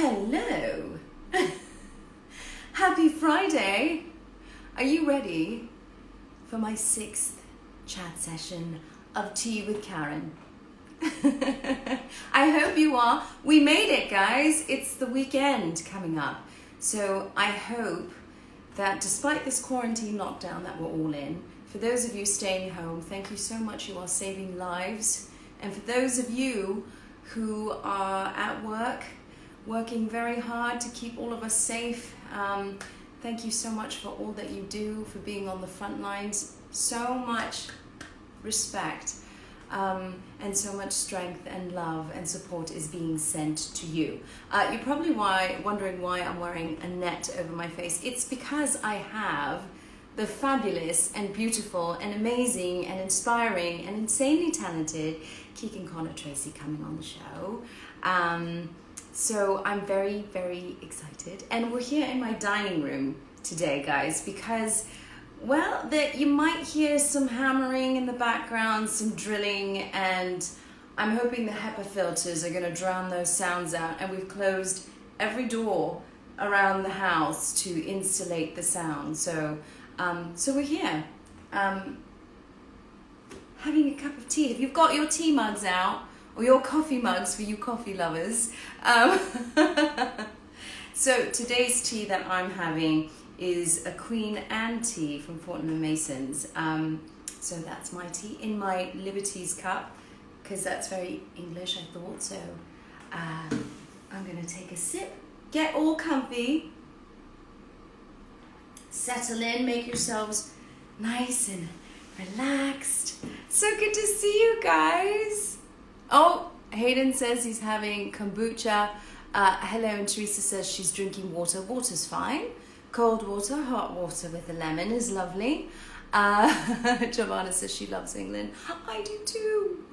Hello. Happy Friday. Are you ready for my 6th chat session of Tea with Karen? I hope you are. We made it, guys. It's the weekend coming up. So I hope that despite this quarantine lockdown that we're all in, for those of you staying home, thank you so much. You are saving lives. And for those of you who are at work, working very hard to keep all of us safe, thank you so much for all that you do, for being on the front lines. So much respect and so much strength and love and support is being sent to you. You're probably wondering why I'm wearing a net over my face. It's because I have the fabulous and beautiful and amazing and inspiring and insanely talented Keegan Connor Tracy coming on the show. So I'm very, very excited. And we're here in my dining room today, guys, because, well, you might hear some hammering in the background, some drilling, and I'm hoping the HEPA filters are going to drown those sounds out. And we've closed every door around the house to insulate the sound. So we're here having a cup of tea. If you've got your tea mugs out, or your coffee mugs for you coffee lovers. So today's tea that I'm having is a Queen Anne tea from Fortnum & Mason's. So that's my tea in my Liberties cup, because that's very English, I thought. So I'm gonna take a sip, get all comfy, settle in, make yourselves nice and relaxed. So good to see you guys. Oh, Hayden says he's having kombucha. Hello, and Teresa says she's drinking water. Water's fine. Cold water, hot water with a lemon is lovely. Giovanna says she loves England. I do too.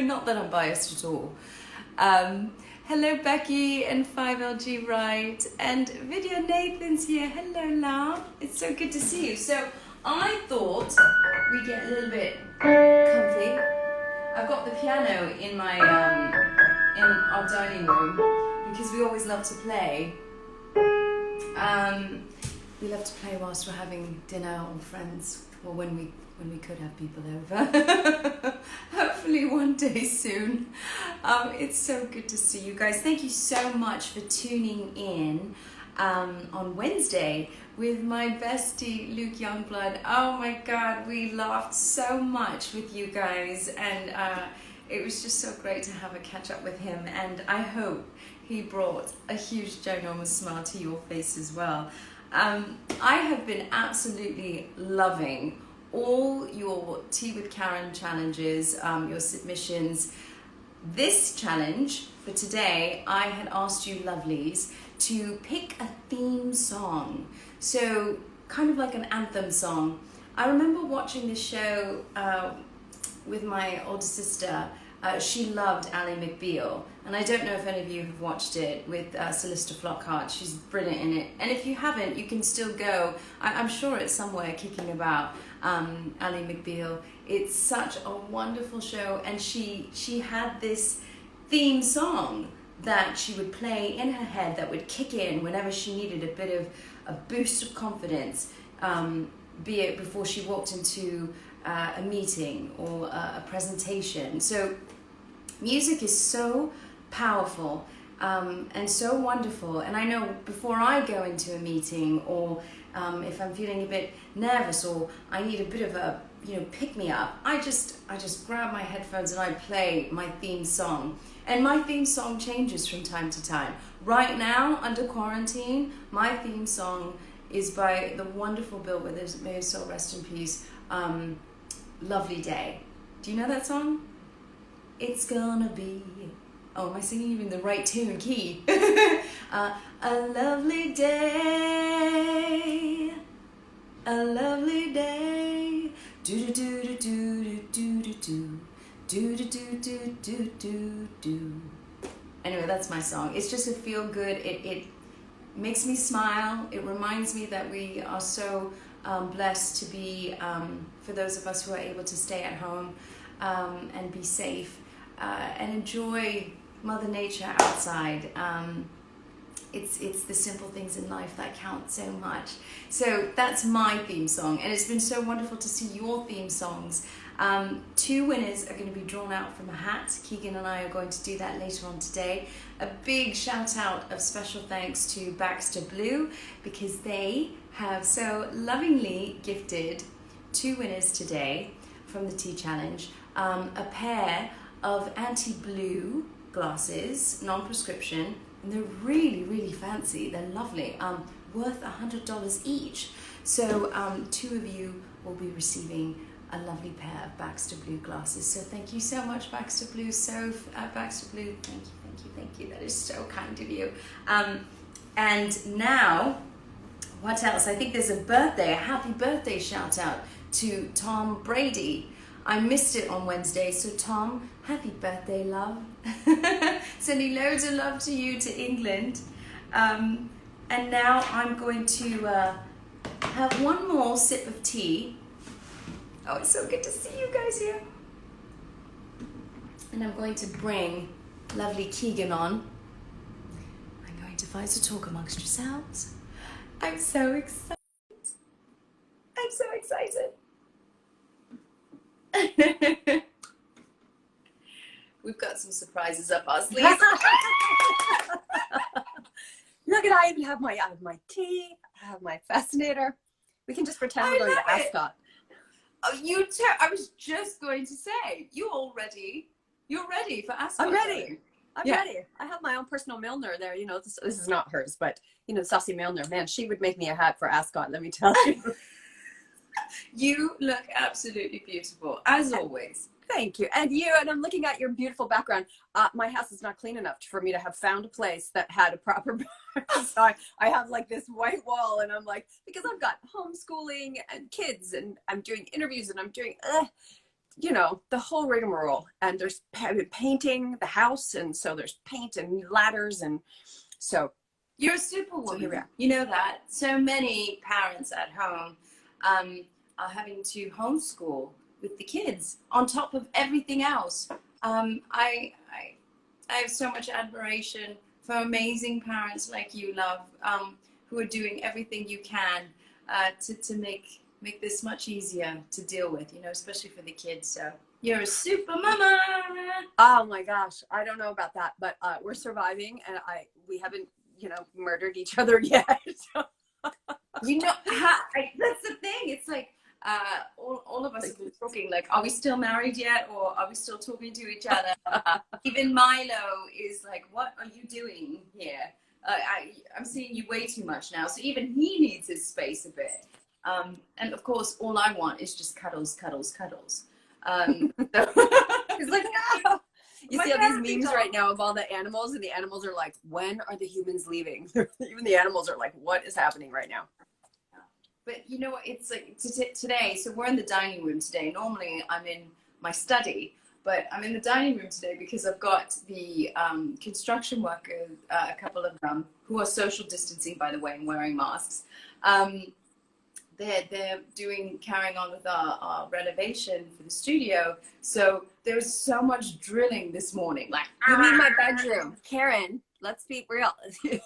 Not that I'm biased at all. Hello, Becky and 5LG Wright. And Video Nathan's here. Hello, love. It's so good to see you. So I thought we'd get a little bit comfy. I've got the piano in my in our dining room because we always love to play. We love to play whilst we're having dinner or friends, or when we could have people over. Hopefully one day soon. It's so good to see you guys. Thank you so much for tuning in on Wednesday with my bestie Luke Youngblood. Oh my God, we laughed so much with you guys, and it was just so great to have a catch up with him, and I hope he brought a huge ginormous smile to your face as well. I have been absolutely loving all your Tea with Karen challenges, your submissions. This challenge for today, I had asked you lovelies to pick a theme song. So kind of like an anthem song. I remember watching this show with my older sister. She loved Ally McBeal. And I don't know if any of you have watched it with Celista Flockhart. She's brilliant in it. And if you haven't, you can still go. I'm sure it's somewhere kicking about, Ally McBeal. It's such a wonderful show. And she had this theme song that she would play in her head that would kick in whenever she needed a bit of a boost of confidence, be it before she walked into a meeting or a presentation. So music is so powerful and so wonderful. And I know before I go into a meeting, or if I'm feeling a bit nervous or I need a bit of a pick me up, I just grab my headphones and I play my theme song. And my theme song changes from time to time. Right now, under quarantine, my theme song is by the wonderful Bill Withers, may his soul rest in peace, Lovely Day. Do you know that song? It's gonna be, oh, am I singing even the right tune and key? A lovely day, a lovely day, do do do do do do do. Do do do do do do do. Anyway, that's my song. It's just a feel good. It makes me smile. It reminds me that we are so blessed to be, for those of us who are able to stay at home and be safe and enjoy Mother Nature outside. it's the simple things in life that count so much. So that's my theme song, and it's been so wonderful to see your theme songs. 2 winners are going to be drawn out from a hat. Keegan and I are going to do that later on today. A big shout out of special thanks to Baxter Blue, because they have so lovingly gifted 2 winners today from the Tea Challenge a pair of anti-blue glasses, non-prescription, and they're really, really fancy. They're lovely, worth $100 each. So 2 of you will be receiving a lovely pair of Baxter Blue glasses. So thank you so much, Baxter Blue. Baxter Blue, thank you, thank you, thank you. That is so kind of you. And now, what else? I think there's a happy birthday shout out to Tom Brady. I missed it on Wednesday, so Tom, happy birthday, love. Sending loads of love to you, to England. And now I'm going to have one more sip of tea. Oh, it's so good to see you guys here. And I'm going to bring lovely Keegan on. I'm going to find to talk amongst yourselves. I'm so excited. I'm so excited. We've got some surprises up our sleeves. Look at, I even have my tea, I have my fascinator. We can just pretend we're going to Ascot. Oh, I was just going to say, you're ready for Ascot. I'm ready. I'm ready. I have my own personal Milner there. You know, this is not hers, but you know, Saucy Milner, man, she would make me a hat for Ascot, let me tell you. You look absolutely beautiful, as always. Thank you. And I'm looking at your beautiful background. My house is not clean enough for me to have found a place that had a proper so I have like this white wall, and I'm like, because I've got homeschooling and kids, and I'm doing interviews, and I'm doing, you know, the whole rigmarole. And there's painting the house, and so there's paint and ladders, and so. You're a superwoman. You know that. So many parents at home are having to homeschool with the kids on top of everything else. I have so much admiration for amazing parents like you, love, who are doing everything you can to make this much easier to deal with, you know, especially for the kids. So you're a super mama. Oh my gosh, I don't know about that, but we're surviving, and we haven't, you know, murdered each other yet. You know, that's the thing. It's like all of us have been talking, like, are we still married yet, or are we still talking to each other? Even Milo is like, what are you doing here? I'm seeing you way too much now. So even he needs his space a bit. And of course, all I want is just cuddles, cuddles, cuddles. He's like, no. You see all these memes right now of all the animals, and the animals are like, when are the humans leaving? Even the animals are like, what is happening right now? But you know what, it's like today, so we're in the dining room today. Normally I'm in my study, but I'm in the dining room today because I've got the construction workers, a couple of them, who are social distancing, by the way, and wearing masks. They're carrying on with our renovation for the studio. So there's so much drilling this morning. Like, you mean my bedroom, Karen? Let's be real. I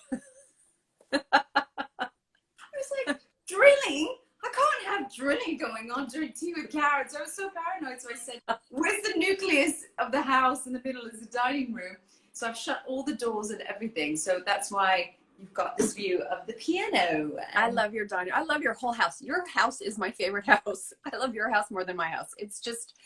was like, drilling? I can't have drilling going on during tea with Karen. So I was so paranoid. So I said, where's the nucleus of the house? In the middle is the dining room. So I've shut all the doors and everything. So that's why you've got this view of the piano. I love your dining. I love your whole house. Your house is my favorite house. I love your house more than my house. It's just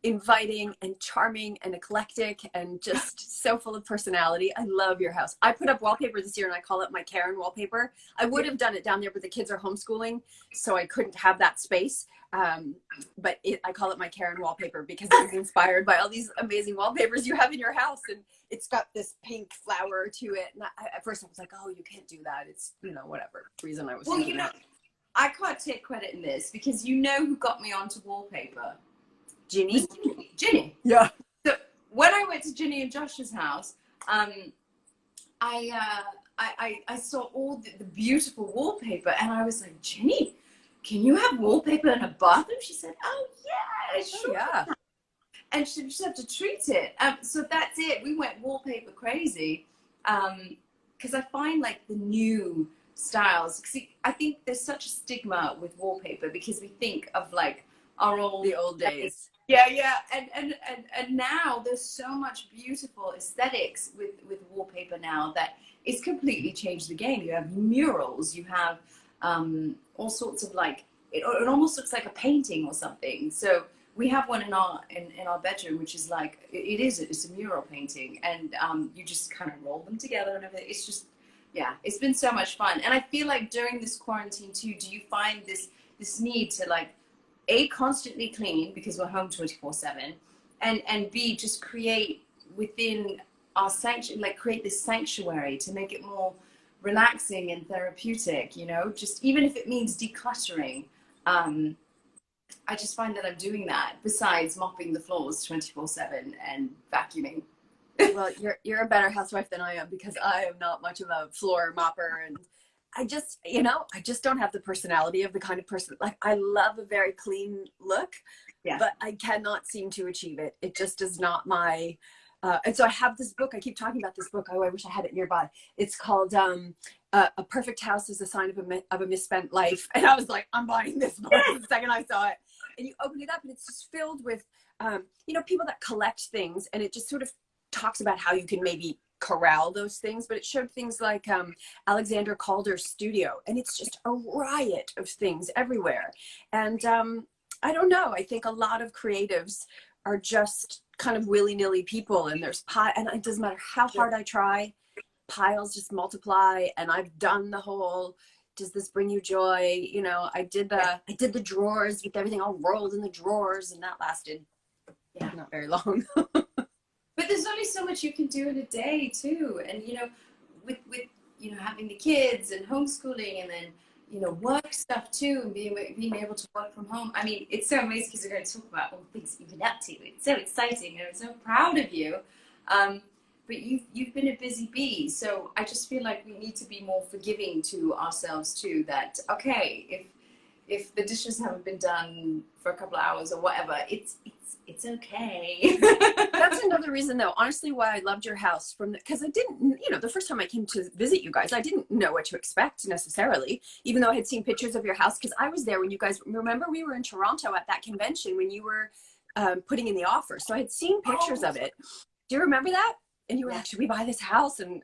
inviting and charming and eclectic and just so full of personality. I love your house. I put up wallpaper this year, and I call it my Karen wallpaper. I would have done it down there, but the kids are homeschooling, so I couldn't have that space. But I call it my Karen wallpaper because it was inspired by all these amazing wallpapers you have in your house. And it's got this pink flower to it. And at first I was like, oh, you can't do that. It's, you know, whatever reason I was well, you know, I can't take credit in this because you know who got me onto wallpaper? Ginny? Ginny. Yeah. So when I went to Ginny and Josh's house, I saw all the beautiful wallpaper, and I was like, Ginny, can you have wallpaper in a bathroom? She said, oh yeah, sure. Oh, yeah. And she just had to treat it. So that's it. We went wallpaper crazy. because I find like the new styles, because I think there's such a stigma with wallpaper because we think of like our old The old days. yeah, yeah, and now there's so much beautiful aesthetics with wallpaper now that it's completely changed the game. You have murals, you have all sorts of like it almost looks like a painting or something. So we have one in our bedroom, which is like it's a mural painting, and you just kind of roll them together and everything. It's just yeah, it's been so much fun. And I feel like during this quarantine too, do you find this need to like constantly clean because we're home 24/7, and B, just create within our sanctuary, like create this sanctuary to make it more relaxing and therapeutic, you know, just even if it means decluttering. I just find that I'm doing that besides mopping the floors 24/7 and vacuuming. Well, you're a better housewife than I am, because I am not much of a floor mopper, and I just, I just don't have the personality of the kind of person, like, I love a very clean look, Yeah. but I cannot seem to achieve it. It just is not my, and so I have this book, I keep talking about this book, oh, I wish I had it nearby. It's called A Perfect House is a Sign of a Misspent Life. And I was like, I'm buying this book the second I saw it. And you open it up and it's just filled with, people that collect things, and it just sort of talks about how you can maybe corral those things, but it showed things like Alexander Calder's studio, and it's just a riot of things everywhere. And I don't know, I think a lot of creatives are just kind of willy-nilly people, and there's and it doesn't matter how hard I try, piles just multiply. And I've done the whole, does this bring you joy? I did the drawers with everything all rolled in the drawers, and that lasted not very long. But there's only so much you can do in a day too. And, with having the kids and homeschooling, and then, work stuff too, and being able to work from home. I mean, it's so amazing because we're going to talk about all the things you've been up to. It's so exciting, and I'm so proud of you. But you've been a busy bee. So I just feel like we need to be more forgiving to ourselves too, that, okay, if the dishes haven't been done for a couple of hours or whatever, it's okay. That's another reason, though, honestly, why I loved your house, because I didn't, the first time I came to visit you guys, I didn't know what to expect necessarily, even though I had seen pictures of your house, because I was there when you guys, remember we were in Toronto at that convention when you were putting in the offer. So I had seen pictures of it. Do you remember that? And you were like, should we buy this house? And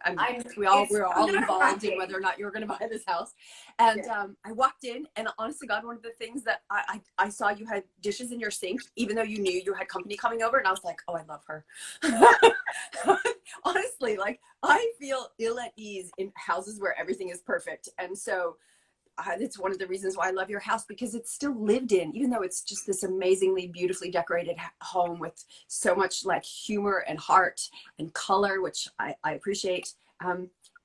we were all involved in whether or not you were going to buy this house. And I walked in, and honestly, God, one of the things that I saw, you had dishes in your sink, even though you knew you had company coming over. And I was like, oh, I love her. Honestly, like, I feel ill at ease in houses where everything is perfect. And so it's one of the reasons why I love your house, because it's still lived in, even though it's just this amazingly beautifully decorated home with so much like humor and heart and color, which I appreciate.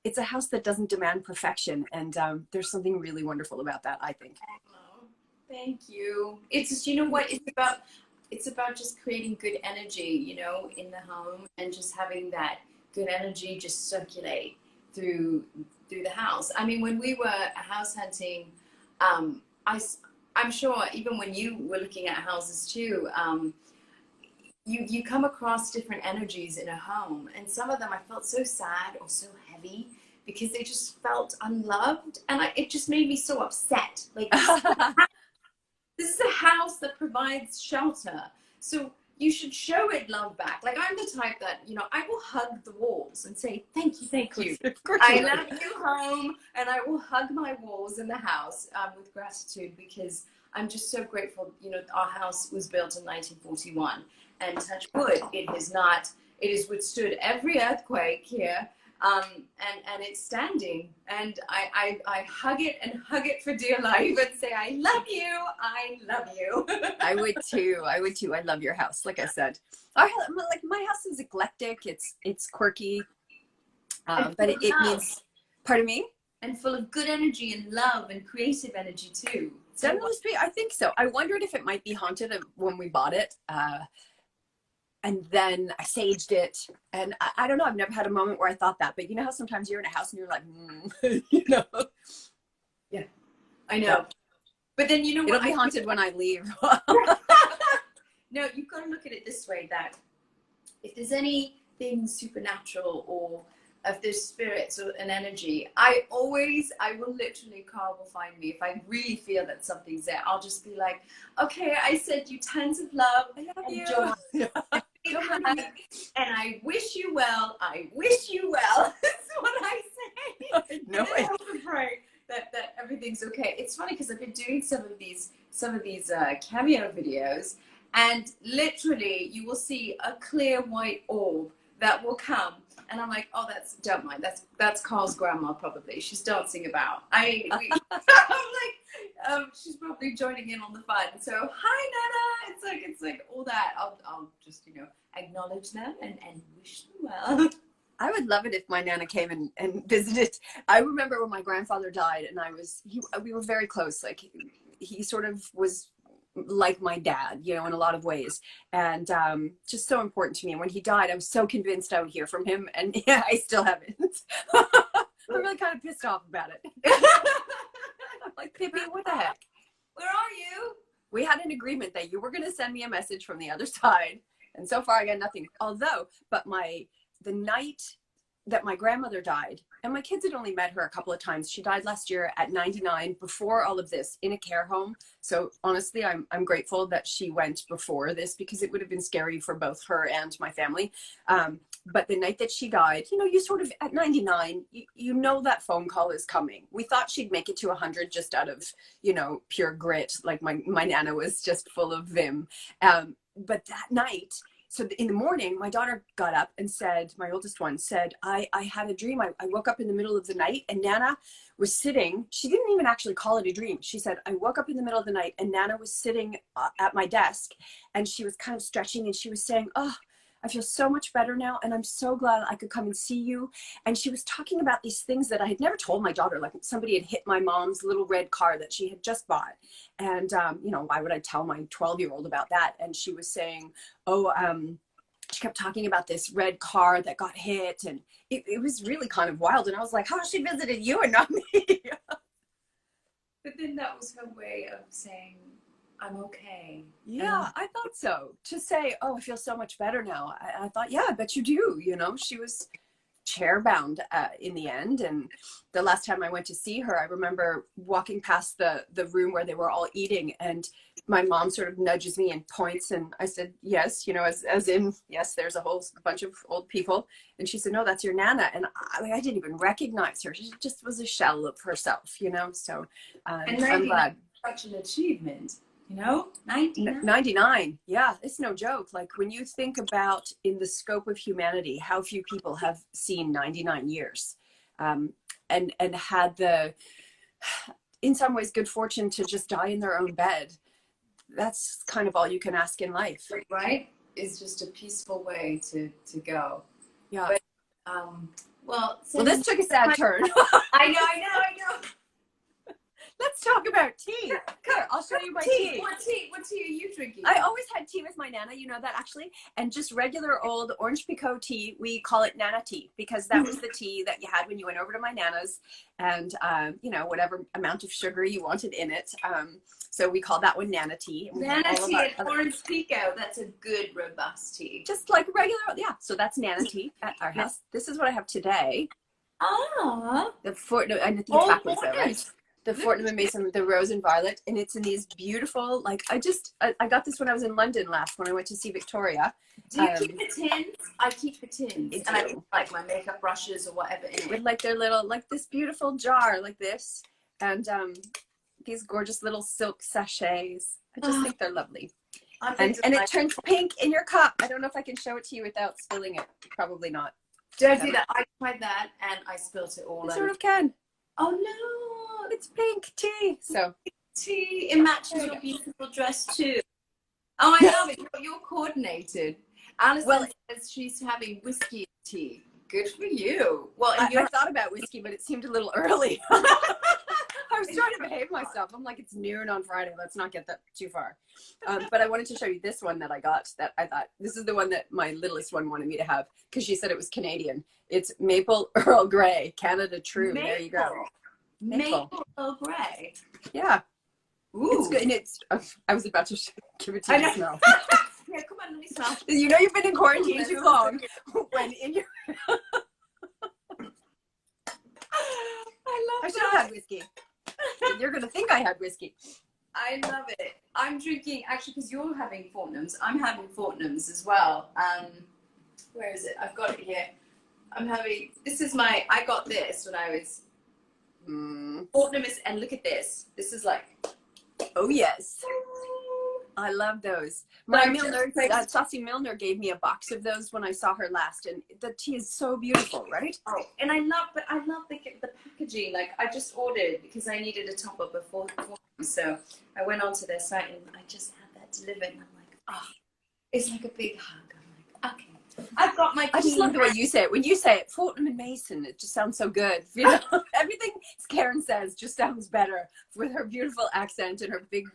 It's a house that doesn't demand perfection, and there's something really wonderful about that, I think. Oh, thank you. It's just, what it's about just creating good energy, in the home, and just having that good energy just circulate through the house. I mean, when we were house hunting, I'm sure even when you were looking at houses too, you come across different energies in a home, and some of them I felt so sad or so heavy because they just felt unloved, and it just made me so upset. Like, this is a house that provides shelter, so you should show it love back. Like, I'm the type that, I will hug the walls and say, thank you. I love you, home. And I will hug my walls in the house with gratitude, because I'm just so grateful. Our house was built in 1941, and touch wood, it has withstood every earthquake here. And it's standing, and I hug it and hug it for dear life and say, I love you. I would too. I love your house. Like I said, my house is eclectic. It's quirky, but it means, pardon me? And full of good energy and love and creative energy too. Generally speaking, I think so. I wondered if it might be haunted when we bought it. And then I saged it, and I don't know, I've never had a moment where I thought that, but you know how sometimes you're in a house and you're like, Yeah, I know. Yeah. But then what? It'll be haunted when I leave. No, you've got to look at it this way, that if there's anything supernatural or this spirits or an energy, I will literally, Carl will find me. If I really feel that something's there, I'll just be like, okay, I send you tons of love I love and you. joy. And I wish you well. I wish you well. That's what I say. No, and I hope and pray that everything's okay. It's funny because I've been doing some of these cameo videos, and literally you will see a clear white orb that will come, and I'm like, oh, don't mind. That's Carl's grandma probably. She's dancing about. I'm like, she's probably joining in on the fun. So hi, Nana. It's like all that. I'll just acknowledge them and wish them well. I would love it if my Nana came and visited. I remember when my grandfather died, and we were very close. Like he sort of was like my dad, in a lot of ways, and just so important to me. And when he died, I was so convinced I would hear from him, and yeah, I still haven't. I'm really kind of pissed off about it. I'm like, Pippi, what the heck? Where are you? We had an agreement that you were going to send me a message from the other side, and so far I got nothing. But the night that my grandmother died, and my kids had only met her a couple of times. She died last year at 99, before all of this, in a care home. So honestly, I'm grateful that she went before this, because it would have been scary for both her and my family. But the night that she died, you sort of, at 99, you know that phone call is coming. We thought she'd make it to 100 just out of, pure grit. Like my Nana was just full of vim. But that night, so in the morning, my daughter got up and said, my oldest one said, I had a dream. I woke up in the middle of the night, and Nana was sitting. She didn't even actually call it a dream. She said, I woke up in the middle of the night, and Nana was sitting at my desk, and she was kind of stretching, and she was saying, oh, I feel so much better now, and I'm so glad I could come and see you. And she was talking about these things that I had never told my daughter, like somebody had hit my mom's little red car that she had just bought. And, why would I tell my 12-year-old about that? And she was saying, she kept talking about this red car that got hit, and it was really kind of wild. And I was like, how she visited you and not me? But then that was her way of saying, I'm okay. Yeah, I thought so. To say, oh, I feel so much better now. I thought, yeah, I bet you do. She was chair bound in the end. And the last time I went to see her, I remember walking past the room where they were all eating, and my mom sort of nudges me and points, and I said, yes, as in, yes, there's a whole bunch of old people. And she said, no, that's your Nana. And I didn't even recognize her. She just was a shell of herself, so and I'm glad. Such an achievement. 99. Yeah, it's no joke. Like when you think about, in the scope of humanity, how few people have seen 99 years, and had the, in some ways, good fortune to just die in their own bed. That's kind of all you can ask in life, right? It's just a peaceful way to go. Yeah. But, well, this took a sad turn. I know. Let's talk about tea. Here, I'll show you my tea. What tea are you drinking? I always had tea with my Nana, you know that actually, and just regular old orange pekoe tea. We call it Nana tea, because that was the tea that you had when you went over to my Nana's, and whatever amount of sugar you wanted in it. So we call that one Nana tea. Nana tea and orange pekoe. That's a good robust tea. Just like regular, yeah. So that's Nana tea at our house. This is what I have today. Ah. I think it's backwards though, right? The Fortnum and Mason, the rose and violet, and it's in these beautiful, like, I got this when I was in London last, when I went to see Victoria. Do you keep the tins? I keep the tins. And I keep, like, my makeup brushes or whatever in it. With, like, their little, like, this beautiful jar, like this, and these gorgeous little silk sachets. I just think they're lovely. And it turns pink in your cup. I don't know if I can show it to you without spilling it. Probably not. Don't do that. I tried that, and I spilt it all over. You sort of can. Oh, no. It's pink tea. So tea. It matches your beautiful dress too. Oh, I love it. You're coordinated. Alison says she's having whiskey and tea. Good for you. Well, I thought about whiskey, but it seemed a little early. I was trying to behave myself. I'm like, it's noon on Friday. Let's not get that too far. But I wanted to show you this one that I got, that I thought, this is the one that my littlest one wanted me to have, because she said it was Canadian. It's Maple Earl Grey, Canada True. There you go. Maple Earl Grey. Yeah. Ooh. It's good. And it's, I was about to give it to you to smell. Yeah, come on, let me smell. You know you've been in quarantine too long when in your... I should have had whiskey. You're going to think I had whiskey. I love it. I'm drinking, actually, because you're having Fortnum's. I'm having Fortnum's as well. Where is it? I've got it here. I'm having, I got this when I was, Fortnum is, and look at this. This is like. Oh, yes. I love those. My Milner, Saucy Milner gave me a box of those when I saw her last, and the tea is so beautiful, right? Oh, and I love the packaging. Like, I just ordered because I needed a top up before, so I went onto their site and I just had that delivered. And I'm like, oh, it's like a big hug. I'm like, okay, I've got my. I just love the way you say it. When you say it, Fortnum and Mason, it just sounds so good. You know, everything Karen says just sounds better with her beautiful accent and her big,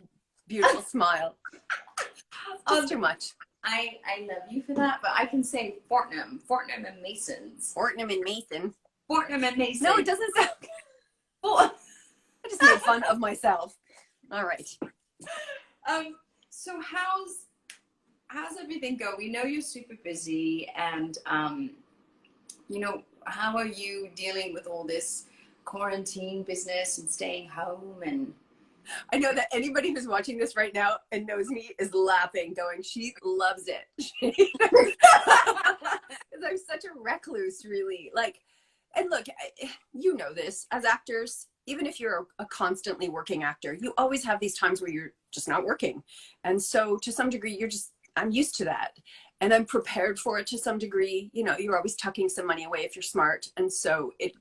beautiful smile. Just too much. I love you for that, but I can say Fortnum and Masons. Fortnum and Mason. Fortnum and Mason. No, it doesn't sound good. I just made fun of myself. All right. So how's everything go? We know you're super busy, and you know, how are you dealing with all this quarantine business and staying home? And I know that anybody who's watching this right now and knows me is laughing, going, she loves it. Because I'm such a recluse, really. Like, and look, you know this, as actors, even if you're a constantly working actor, you always have these times where you're just not working. And so to some degree, I'm used to that. And I'm prepared for it to some degree. You know, you're always tucking some money away if you're smart. And so it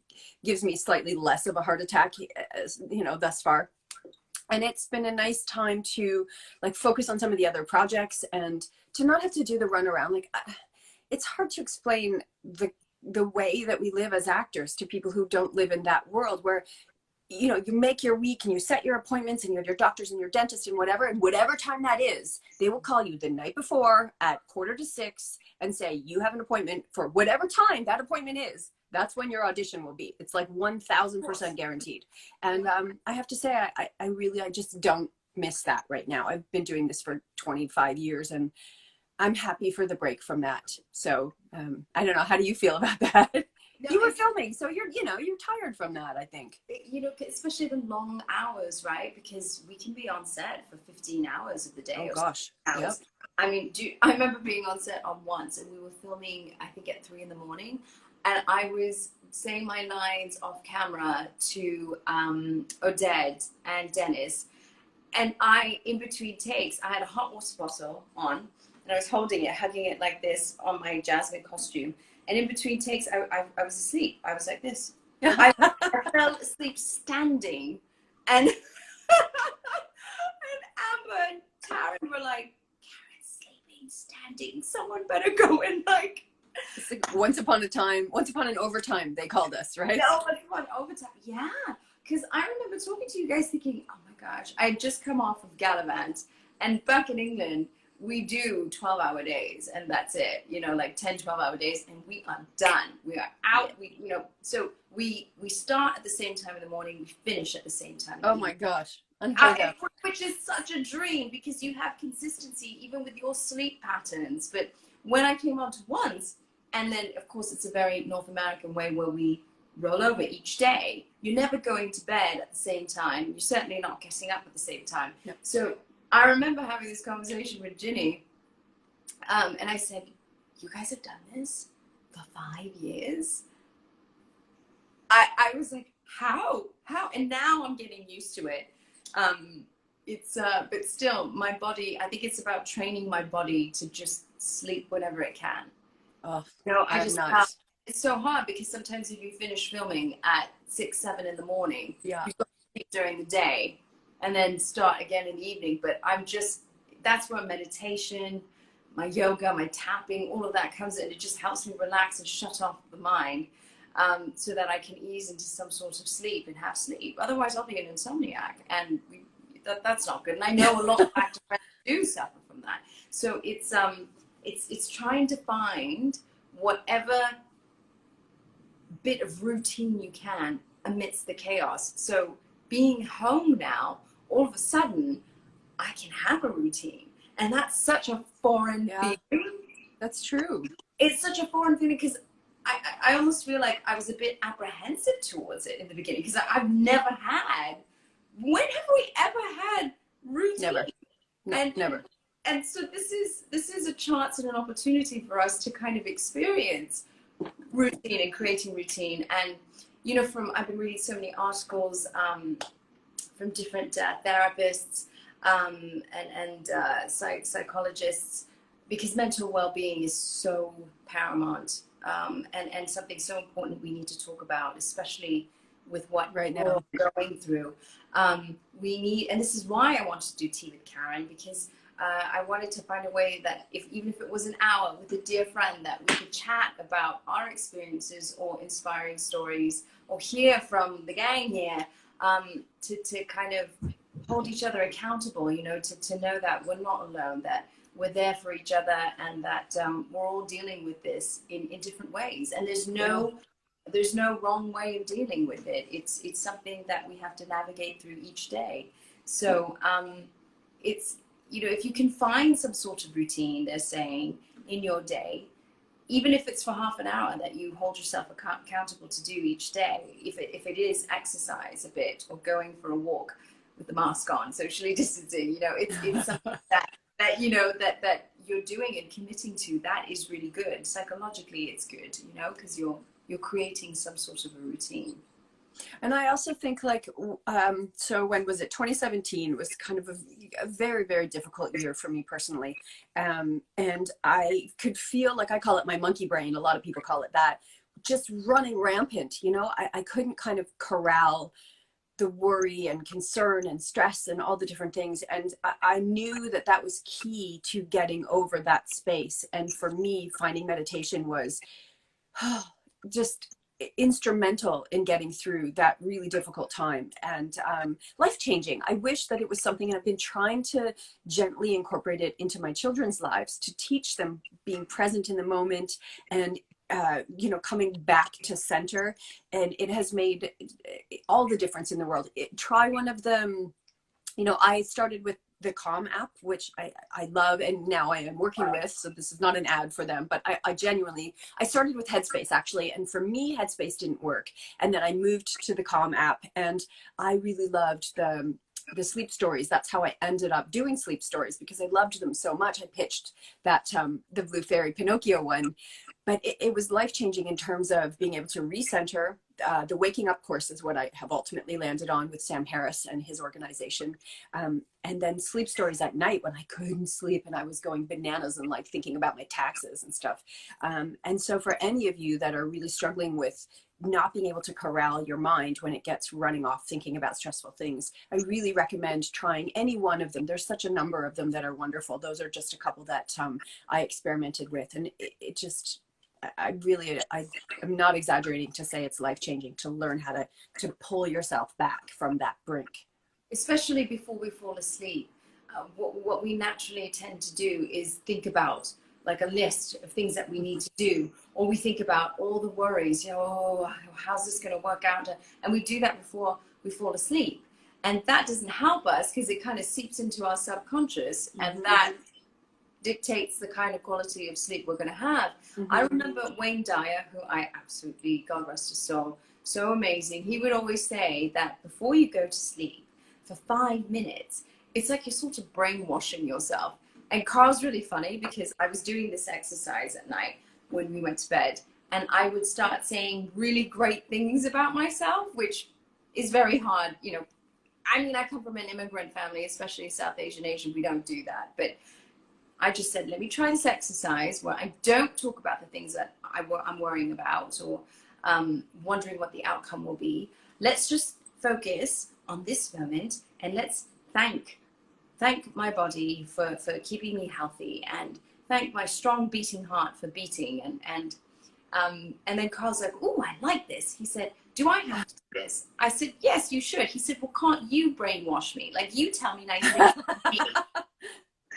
gives me slightly less of a heart attack, you know, thus far. And it's been a nice time to like focus on some of the other projects and to not have to do the runaround. Like, it's hard to explain the way that we live as actors to people who don't live in that world where, you know, you make your week and you set your appointments and you have your doctors and your dentist and whatever time that is, they will call you the night before at 5:45 and say, you have an appointment for whatever time that appointment is. That's when your audition will be. It's like 1000% guaranteed. And I have to say, I just don't miss that right now. I've been doing this for 25 years and I'm happy for the break from that. So I don't know. How do you feel about that? No, you were filming, so you're tired from that, I think. You know, especially the long hours, right? Because we can be on set for 15 hours of the day. Oh gosh. Yep. I mean, I remember being on set on once and we were filming, I think at 3 a.m. and I was saying my lines off camera to Oded and Dennis. And in between takes, I had a hot water bottle on and I was holding it, hugging it like this on my Jasmine costume. And in between takes, I was asleep. I was like this. I fell asleep standing. And, and Amber and Taryn were like, Karen's sleeping standing. Someone better go in like. It's like once upon an overtime, they called us, right? No, once upon overtime. Yeah. Because I remember talking to you guys thinking, oh my gosh, I had just come off of Gallivant. And back in England, we do 12-hour days and that's it, you know, like 10, 12-hour days and we are done. We are out. So we start at the same time in the morning, we finish at the same time. Oh my gosh. Which is such a dream because you have consistency even with your sleep patterns. But when I came on to once, and then of course it's a very North American way where we roll over each day, you're never going to bed at the same time. You're certainly not getting up at the same time. No. So I remember having this conversation with Ginny, and I said, you guys have done this for 5 years? I was like, how? And now I'm getting used to it. But still, my body, I think it's about training my body to just sleep whenever it can. Oh, no, it's so hard because sometimes if you finish filming at 6, 7 in the morning, yeah, you've got to sleep during the day. And then start again in the evening. But that's where meditation, my yoga, my tapping, all of that comes in. It just helps me relax and shut off the mind so that I can ease into some sort of sleep and have sleep. Otherwise, I'll be an insomniac. And that's not good. And I know a lot of actors do suffer from that. So it's trying to find whatever bit of routine you can amidst the chaos. So being home now, all of a sudden, I can have a routine. And that's such a foreign feeling. That's true. It's such a foreign feeling because I almost feel like I was a bit apprehensive towards it in the beginning because I've never had. When have we ever had routine? Never. No, never. And so this is a chance and an opportunity for us to kind of experience routine and creating routine. And I've been reading so many articles from different therapists and psychologists, because mental well-being is so paramount and something so important we need to talk about, especially with what right now we're going through. We need, and this is why I wanted to do Tea with Karen, because I wanted to find a way that even if it was an hour with a dear friend, that we could chat about our experiences or inspiring stories, or hear from the gang here, to kind of hold each other accountable, to know that we're not alone, that we're there for each other, and that we're all dealing with this in different ways. And there's no wrong way of dealing with it. It's something that we have to navigate through each day. So it's, if you can find some sort of routine, they're saying, in your day, even if it's for half an hour, that you hold yourself accountable to do each day, if it is exercise a bit, or going for a walk with the mask on, socially distancing, it's something that you're doing and committing to, that is really good. Psychologically, it's good, because you're creating some sort of a routine. And I also think, like, so when was it? 2017 was kind of a very, very difficult year for me personally. And I could feel, like, I call it my monkey brain. A lot of people call it that, just running rampant. I couldn't kind of corral the worry and concern and stress and all the different things. And I knew that was key to getting over that space. And for me, finding meditation was just instrumental in getting through that really difficult time, and life-changing. I wish that it was something, and I've been trying to gently incorporate it into my children's lives, to teach them being present in the moment, and coming back to center. And it has made all the difference in the world. Try one of them. I started with the Calm app, which I love, and now I am working with, so this is not an ad for them, but I genuinely, I started with Headspace actually, and for me, Headspace didn't work. And then I moved to the Calm app, and I really loved the sleep stories. That's how I ended up doing sleep stories, because I loved them so much. I pitched that, the Blue Fairy Pinocchio one, but it was life-changing in terms of being able to recenter. The Waking Up course is what I have ultimately landed on with Sam Harris and his organization. And then sleep stories at night when I couldn't sleep and I was going bananas and like thinking about my taxes and stuff. And so for any of you that are really struggling with not being able to corral your mind when it gets running off thinking about stressful things, I really recommend trying any one of them. There's such a number of them that are wonderful. Those are just a couple that I experimented with, and it just, I'm not exaggerating to say it's life-changing to learn how to pull yourself back from that brink. Especially before we fall asleep. What we naturally tend to do is think about like a list of things that we need to do, or we think about all the worries, oh, how's this going to work out? And we do that before we fall asleep. And that doesn't help us, because it kind of seeps into our subconscious, and that dictates the kind of quality of sleep we're going to have. I remember Wayne Dyer, who I absolutely, God rest his soul, so amazing. He would always say that before you go to sleep for 5 minutes, it's like you're sort of brainwashing yourself. And Carl's really funny, because I was doing this exercise at night when we went to bed, and I would start saying really great things about myself, which is very hard. I mean, I come from an immigrant family, especially South Asian, we don't do that. But I just said, let me try this exercise where I don't talk about the things that I'm worrying about, or wondering what the outcome will be. Let's just focus on this moment, and let's thank my body for keeping me healthy, and thank my strong beating heart for beating. And then Carl's like, oh, I like this. He said, do I have to do this? I said, yes, you should. He said, well, can't you brainwash me? Like, you tell me nice things about me.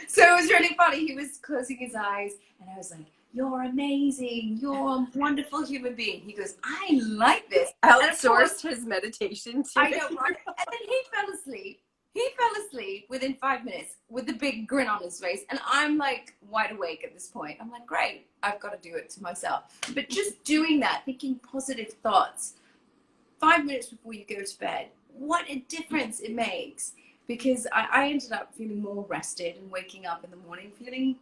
So it was really funny. He was closing his eyes, and I was like, you're amazing. You're a wonderful human being. He goes, I like this. Outsourced his meditation to I know, right? And then he fell asleep. He fell asleep within 5 minutes with a big grin on his face. And I'm like wide awake at this point. I'm like, great, I've got to do it to myself. But just doing that, thinking positive thoughts 5 minutes before you go to bed, what a difference it makes. Because I ended up feeling more rested and waking up in the morning feeling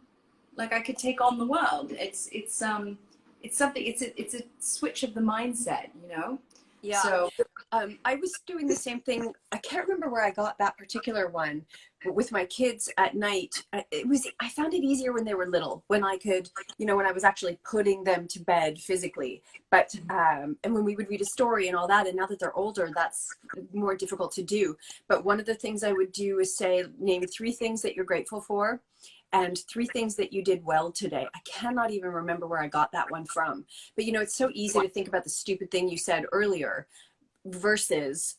like I could take on the world. It's something, it's a switch of the mindset, you know? Yeah. So I was doing the same thing. I can't remember where I got that particular one, but with my kids at night, I found it easier when they were little, when I could, when I was actually putting them to bed physically. But, and when we would read a story and all that, and now that they're older, that's more difficult to do. But one of the things I would do is say, name 3 things that you're grateful for and 3 things that you did well today. I cannot even remember where I got that one from. But, it's so easy to think about the stupid thing you said earlier versus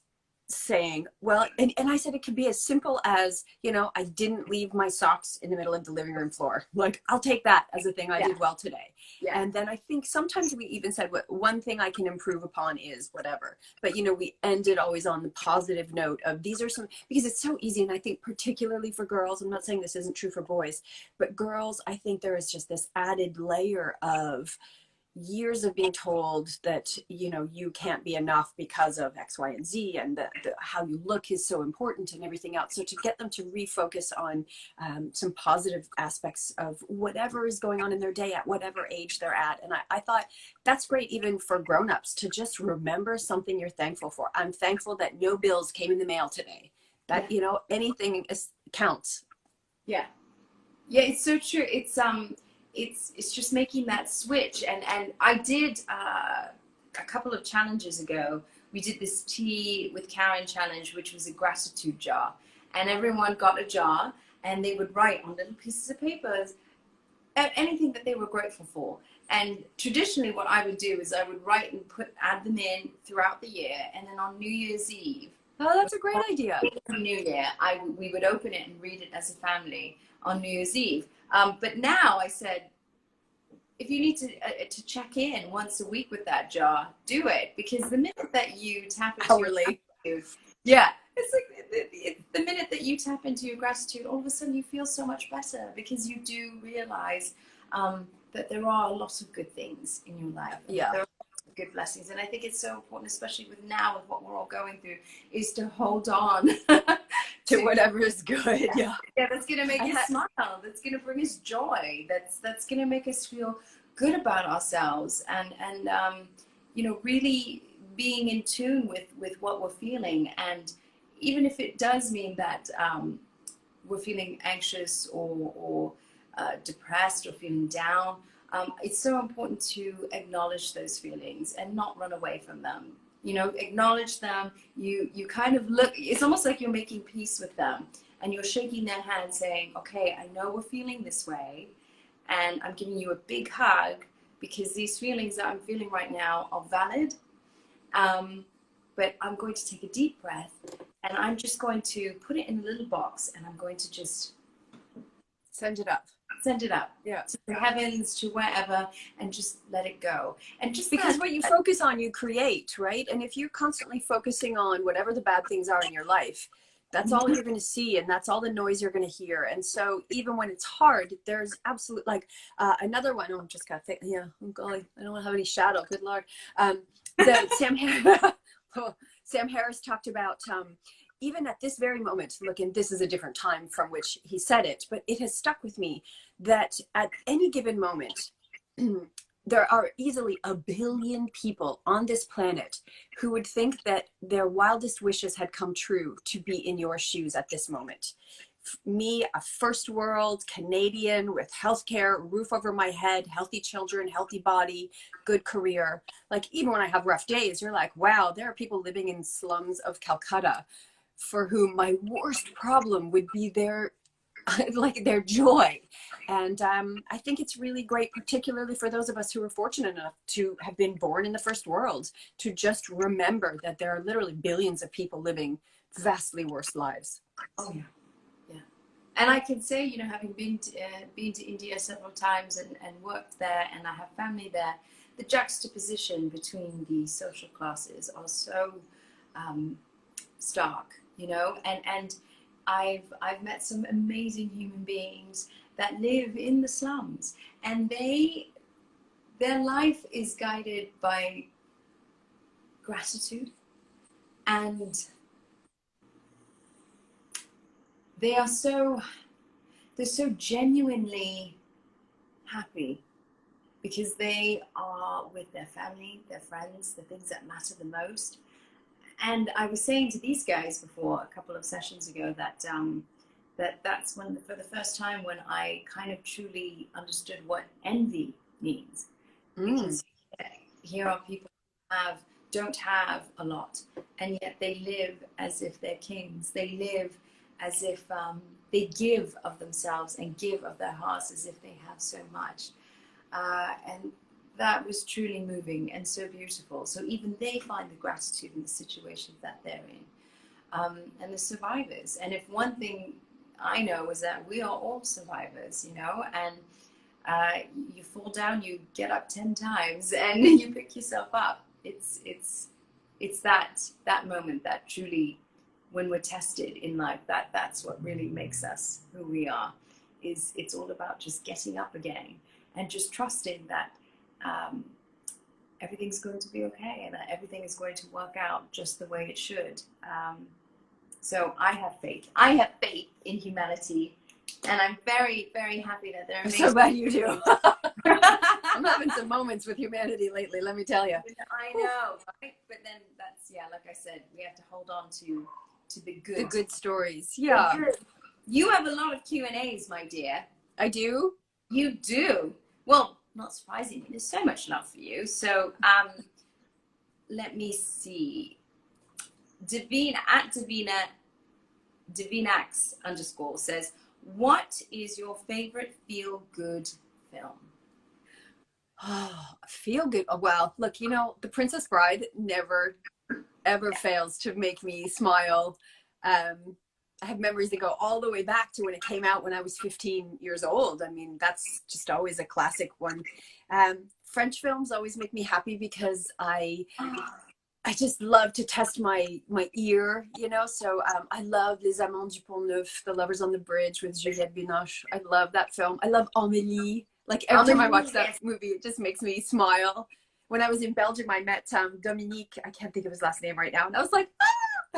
saying, well, and I said it could be as simple as, I didn't leave my socks in the middle of the living room floor. Like, I'll take that as a thing I did well today. Yeah. And then I think sometimes we even said, what one thing I can improve upon is whatever. But, we ended always on the positive note of these are some, because it's so easy. And I think particularly for girls, I'm not saying this isn't true for boys, but girls, I think there is just this added layer of years of being told that you can't be enough because of X, Y, and Z, and how you look is so important and everything else. So to get them to refocus on some positive aspects of whatever is going on in their day at whatever age they're at. And I thought that's great even for grown-ups to just remember something you're thankful for. I'm thankful that no bills came in the mail today. That anything counts. Yeah, it's so true. It's just making that switch. And I did a couple of challenges ago, we did this tea with Karen challenge, which was a gratitude jar, and everyone got a jar and they would write on little pieces of paper anything that they were grateful for. And traditionally what I would do is I would write and add them in throughout the year, and then on New Year's Eve, oh, that's a great idea. New Year, we would open it and read it as a family on New Year's Eve. But now I said, if you need to check in once a week with that jar, do it. Because the minute that you tap into hourly, it's like the minute that you tap into your gratitude, all of a sudden you feel so much better, because you do realize that there are a lot of good things in your life. Yeah. There are lots of good blessings. And I think it's so important, especially with what we're all going through, is to hold on to whatever is good. Yeah, that's gonna make us smile, that's gonna bring us joy, that's gonna make us feel good about ourselves, and really being in tune with what we're feeling. And even if it does mean that we're feeling anxious or depressed or feeling down, it's so important to acknowledge those feelings and not run away from them. Acknowledge them. You kind of look, it's almost like you're making peace with them, and you're shaking their hand saying, okay, I know we're feeling this way, and I'm giving you a big hug because these feelings that I'm feeling right now are valid. But I'm going to take a deep breath, and I'm just going to put it in a little box, and I'm going to just send it up. Yeah, to the heavens, to wherever, and just let it go. And just because what you focus on, you create, right? And if you're constantly focusing on whatever the bad things are in your life, that's all you're going to see, and that's all the noise you're going to hear. And so even when it's hard, there's absolute, like another one. Oh, I'm just got thick. Yeah, oh golly, I don't want to have any shadow. Good Lord. Sam Harris talked about even at this very moment, look, and this is a different time from which he said it, but it has stuck with me that at any given moment, there are easily 1 billion people on this planet who would think that their wildest wishes had come true to be in your shoes at this moment. Me, a first world Canadian with healthcare, roof over my head, healthy children, healthy body, good career. Like, even when I have rough days, you're like, wow, there are people living in slums of Calcutta for whom my worst problem would be their joy. And I think it's really great, particularly for those of us who are fortunate enough to have been born in the first world, to just remember that there are literally billions of people living vastly worse lives. Oh yeah. And I can say, having been to India several times and worked there, and I have family there, the juxtaposition between the social classes are so stark, and I've met some amazing human beings that live in the slums, and their life is guided by gratitude, and they're so genuinely happy because they are with their family, their friends, the things that matter the most. And I was saying to these guys before, a couple of sessions ago, that that's when, for the first time, when I kind of truly understood what envy means. Because here are people who don't have a lot, and yet they live as if they're kings. They live as if they give of themselves and give of their hearts as if they have so much. And that was truly moving and so beautiful. So even they find the gratitude in the situations that they're in, and the survivors. And if one thing I know is that we are all survivors, you know, and you fall down, you get up 10 times, and you pick yourself up. It's that moment that truly, when we're tested in life, that's what really makes us who we are. It's all about just getting up again and just trusting that everything's going to be okay, and that everything is going to work out just the way it should. So I have faith. I have faith in humanity, and I'm very, very happy that there are. I'm so glad you do. I'm having some moments with humanity lately, let me tell you. I know, right? But then that's, yeah, like I said, we have to hold on to the good. The good stories, yeah. You have a lot of Q&As, my dear. I do? You do. Well, not surprisingly, there's so much love for you. So let me see. Divinax_ says, what is your favorite feel-good film? Oh, feel good. Oh, well, look, you know, The Princess Bride never, ever fails to make me smile. I have memories that go all the way back to when it came out when I was 15 years old. I mean, that's just always a classic one. French films always make me happy because I just love to test my ear, you know. So I love Les Amants du Pont Neuf, The Lovers on the Bridge with Juliette Binoche. I love that film. I love Amélie. Like every time I watch that movie, it just makes me smile. When I was in Belgium, I met Dominique. I can't think of his last name right now. And I was like, ah!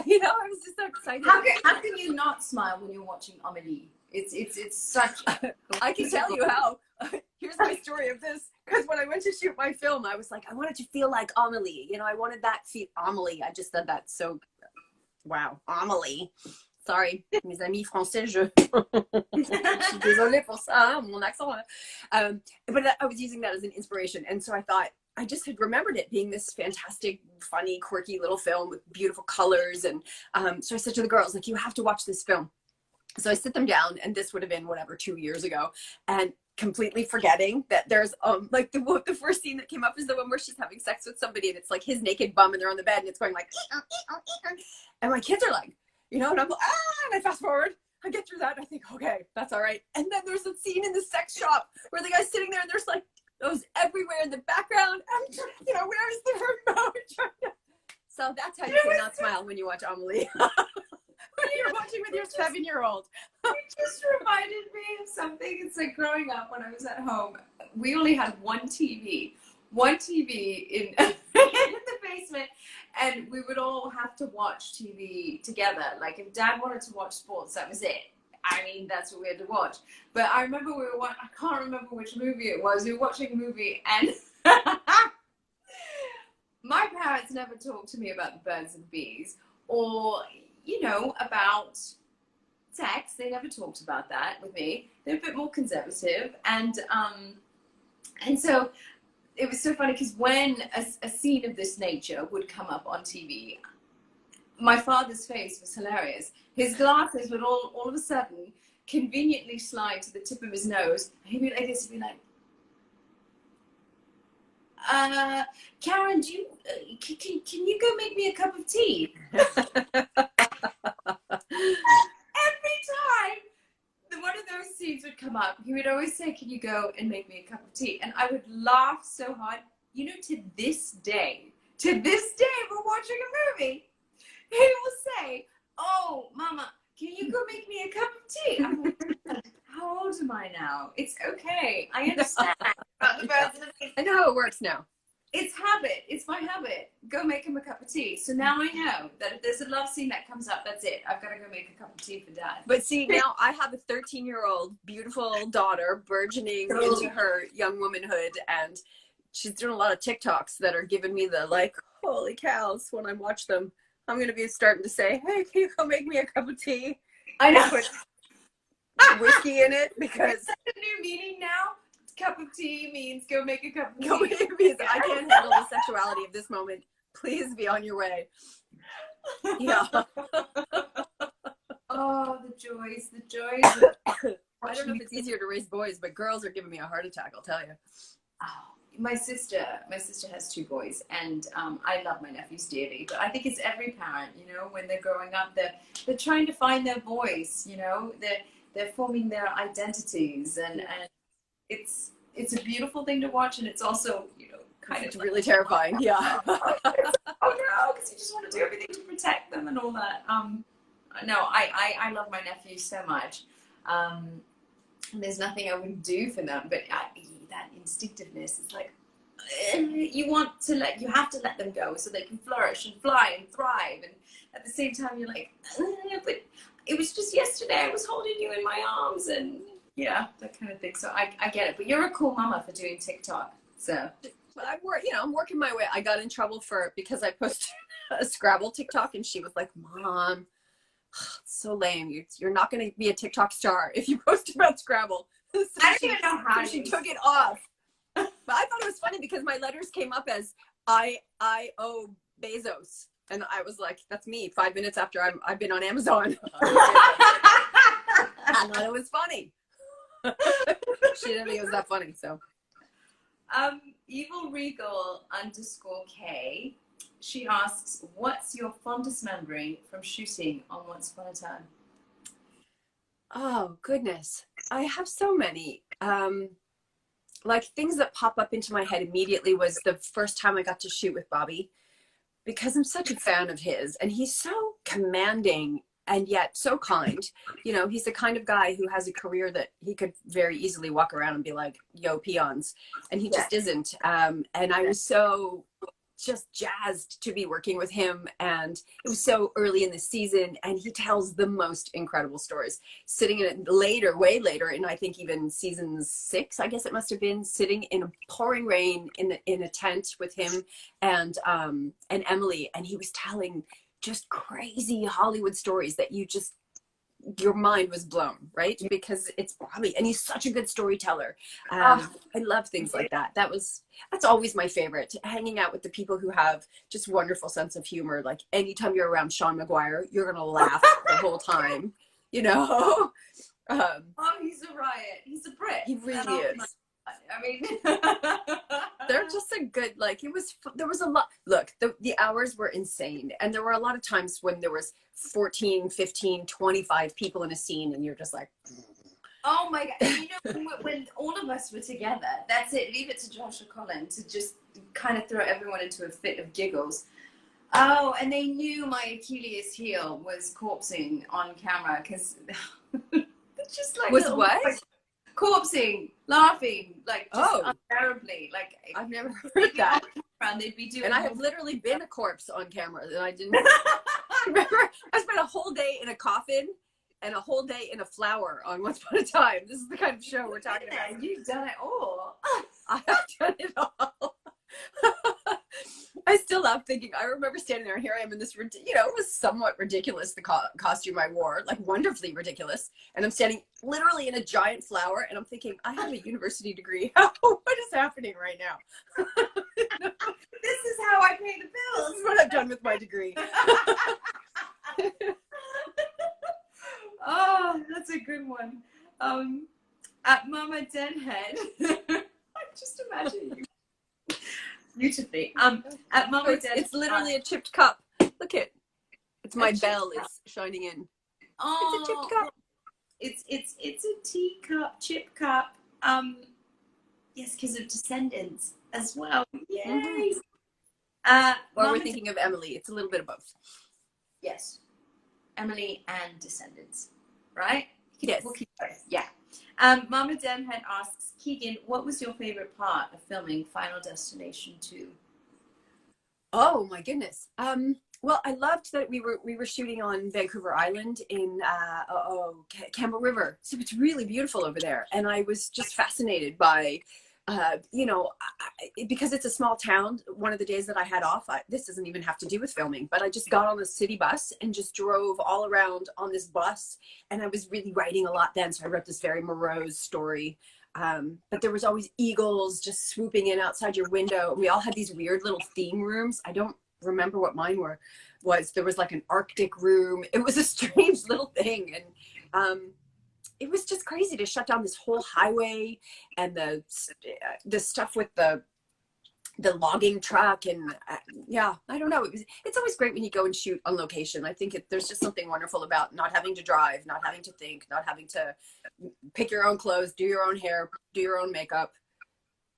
You know, I was just so excited. How can you not smile when you're watching Amélie? It's such. I can tell you how. Here's my story of this. Because when I went to shoot my film, I was like, I wanted to feel like Amélie. You know, I wanted that Amélie. I just said that so. Wow, Amélie. Sorry, mes amis français, je suis désolée pour ça, mon accent. But I was using that as an inspiration. And so I thought, I just had remembered it being this fantastic, funny, quirky little film with beautiful colors. And so I said to the girls, like, you have to watch this film. So I sit them down, and this would have been, whatever, 2 years ago. And completely forgetting that there's like the first scene that came up is the one where she's having sex with somebody, and it's like his naked bum, and they're on the bed, and it's going like, and my kids are like, you know, and I'm like, and I fast forward, I get through that, and I think, okay, that's all right. And then there's a scene in the sex shop where the guy's sitting there, and there's like those everywhere in the background, and you know, where's the remote? So that's how you cannot smile when you watch Amélie. When you're watching with your 7-year-old. It just reminded me of something. It's like growing up when I was at home, we only had one TV in the basement, and we would all have to watch TV together. Like if Dad wanted to watch sports, that was it. I mean, that's what we had to watch. But I remember I can't remember which movie it was. We were watching a movie, and my parents never talked to me about the birds and bees, or you know, about sex. They never talked about that with me. They're a bit more conservative, and so it was so funny because when a scene of this nature would come up on TV, my father's face was hilarious. His glasses would all of a sudden conveniently slide to the tip of his nose, and he'd be like this. He'd be like, Karen, can you go make me a cup of tea? Every time one of those scenes would come up, he would always say, can you go and make me a cup of tea? And I would laugh so hard. You know, to this day, we're watching a movie. He will say, oh, Mama, can you go make me a cup of tea? I'm like, how old am I now? It's okay. I understand about the birds and the bees. I know how it works now. It's habit. It's my habit. Go make him a cup of tea. So now I know that if there's a love scene that comes up, that's it. I've got to go make a cup of tea for Dad. But see, now I have a 13-year-old beautiful daughter burgeoning into her young womanhood, and she's doing a lot of TikToks that are giving me the like, holy cows, when I watch them. I'm going to be starting to say, hey, can you go make me a cup of tea? I know. Put whiskey in it, because is that a new meaning now? Cup of tea means go make a cup of tea. I can't handle the sexuality of this moment. Please be on your way. Yeah. Oh, the joys, the joys. I don't know if it's easier to raise boys, but girls are giving me a heart attack, I'll tell you. Oh, my sister has 2 boys, and I love my nephews dearly, but I think it's every parent, you know, when they're growing up, they're trying to find their voice, you know, they're forming their identities, and it's a beautiful thing to watch, and it's also, you know, kind of really terrifying. Yeah. Oh no, because you just want to do everything to protect them and all that. No, I love my nephews so much. There's nothing I wouldn't do for them, but that instinctiveness is like, you have to let them go so they can flourish and fly and thrive, and at the same time you're like, but it was just yesterday I was holding you in my arms, and yeah, that kind of thing. So I get it, but you're a cool mama for doing TikTok. So I'm working my way. I got in trouble because I posted a Scrabble TikTok, and she was like, Mom, it's so lame. You're not going to be a TikTok star if you post about Scrabble. So I don't even know how she took it off. But I thought it was funny because my letters came up as I-O Bezos. And I was like, that's me 5 minutes after I've been on Amazon. I thought it was funny. She didn't think it was that funny, so. Evil Regal _K. She asks, what's your fondest memory from shooting on Once Upon a Time? Oh, goodness. I have so many. Like, things that pop up into my head immediately was the first time I got to shoot with Bobby, because I'm such a fan of his, and he's so commanding and yet so kind. You know, he's the kind of guy who has a career that he could very easily walk around and be like, yo, peons. And he just isn't. And I was so just jazzed to be working with him, and it was so early in the season, and he tells the most incredible stories. Sitting in it later, way later, and I think even season 6, I guess it must have been, sitting in a pouring rain in a tent with him and Emily, and he was telling just crazy Hollywood stories that your mind was blown, right? Because it's Bobby, and he's such a good storyteller. I love things like that. That's always my favorite, hanging out with the people who have just wonderful sense of humor. Like, anytime you're around Sean McGuire, you're gonna laugh the whole time, you know. He's a riot. He's a Brit. He really is. I mean, they're just a good, like, there was a lot. Look, the hours were insane, and there were a lot of times when there was 14, 15, 25 people in a scene, and you're just like, oh my God. And you know, when all of us were together, that's it. Leave it to Josh or Colin to just kind of throw everyone into a fit of giggles. Oh, and they knew my Achilles heel was corpsing on camera, because it's just like was what? Like, corpsing, laughing, like just unbearably. Like, I've never heard that. And they'd be doing. And I have literally been a corpse on camera, and I didn't remember. I spent a whole day in a coffin and a whole day in a flower on Once Upon a Time. This is the kind of show we're talking about. You've done it all. I have done it all. I still love thinking, I remember standing there, and here I am in this, you know, it was somewhat ridiculous, the costume I wore, like wonderfully ridiculous. And I'm standing literally in a giant flower, and I'm thinking, I have a university degree. What is happening right now? This is how I pay the bills. This is what I've done with my degree. Oh, that's a good one. At Mama Denhead, I just imagine you. Beautifully. At Mama Denhead. It's literally a chipped cup. Look at it's my bell is shining in. Oh, it's a chipped cup. It's a teacup, chip cup. Yes, because of Descendants as well. Yay. Or we're thinking of Emily. It's a little bit of both. Yes. Emily and Descendants, right? Yes. We'll keep both. Yeah. Mama Demhead asks, Keegan, what was your favorite part of filming Final Destination 2? Oh my goodness. Well, I loved that we were shooting on Vancouver Island in Campbell River, so it's really beautiful over there. And I was just fascinated by, because it's a small town. One of the days that I had off, this doesn't even have to do with filming, but I just got on a city bus and just drove all around on this bus. And I was really writing a lot then, so I wrote this very morose story. But there was always eagles just swooping in outside your window. We all had these weird little theme rooms. I don't remember what mine was. There was like an Arctic room. It was a strange little thing. And it was just crazy to shut down this whole highway and the stuff with the logging truck. And yeah, I don't know. It's always great when you go and shoot on location. I think there's just something wonderful about not having to drive, not having to think, not having to pick your own clothes, do your own hair, do your own makeup,